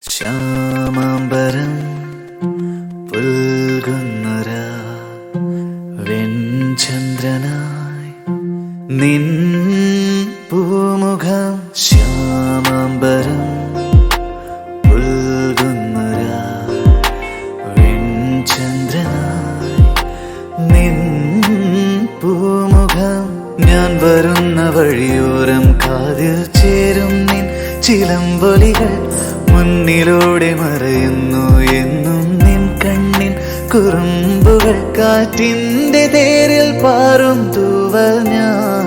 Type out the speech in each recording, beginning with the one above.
ശ്യാമാംബരം പുൽകുന്നൊരാ വെൺചന്ദ്രനായി നിൻ പൂമുഖം. ശ്യാമാംബരം പുൽകുന്നൊരാ വെൺചന്ദ്രനായി നിൻ പൂമുഖം. ഞാൻ വരുന്ന വഴിയോരം കാതിൽ ചേരും നിൻ ചിലമ്പൊലികൾ മുന്നിലൂടെ മറയുന്നു എന്നും നിൻ കണ്ണിൻ കുറുമ്പുകൾ. കാറ്റിന്റെ തേരിൽ പാറും തൂവൽ ഞാൻ.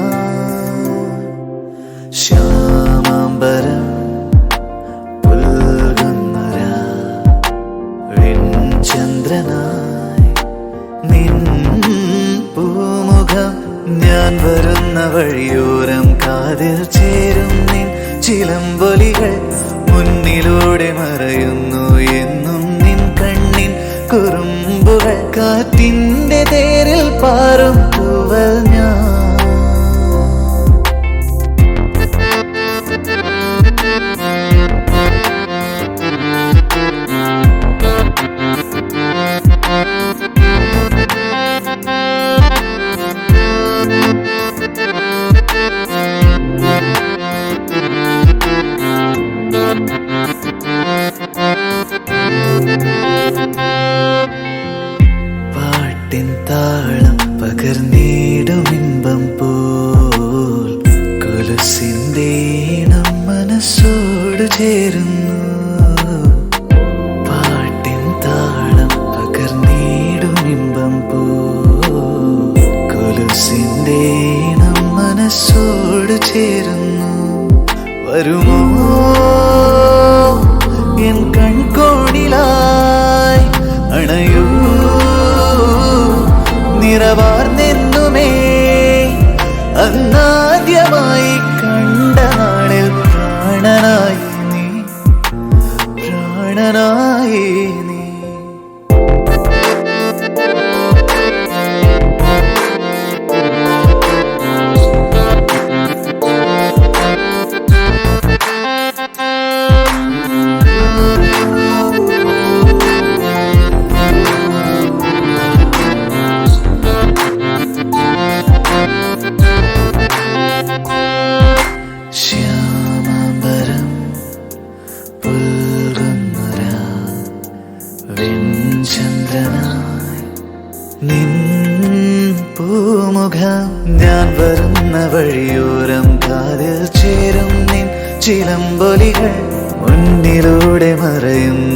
ശ്യാമാംബരം പുൽകുന്നൊരാ വെൺചന്ദ്രനായി നിൻ പൂമുഖം. ഞാൻ വരുന്ന വഴിയോരം കാതിൽ ചേരും നിൻ ചിലമ്പൊലികൾ മുന്നിലൂടെ മറയുന്നു എന്നും നിൻ കണ്ണിൻ കുറുമ്പുകൾ. കാറ്റിന്റെ തേരിൽ പാറും തൂവൽ ഞാൻ. പാട്ടിൻ താളം പകർന്നിടുമിമ്പം പോൽ കൊലുസിന്റെ ഈണം മനസ്സോട് ചേരുന്നു. പാട്ടിൻ താളം പകർന്നിടുമിമ്പം പോൽ കൊലുസിന്റെ ഈണം മനസ്സോട് ചേരുന്നു. വരുമോ എൻ കൺകോണിലായി അണയൂ നിറവാർന്നെന്നുമേ. അന്നാദ്യമായി കണ്ട നാളിൽ പ്രാണനായി നീ, പ്രാണനായി നീ. ശ്യാമാംബരം പുൽകുന്നൊരാ വെൺചന്ദ്രനായി നിൻ പൂമുഖം. ഞാൻ വരുന്ന വഴിയോരം കാതിൽ ചേരും നിൻ ചിലമ്പൊലികൾ മുന്നിലൂടെ മറയുന്നു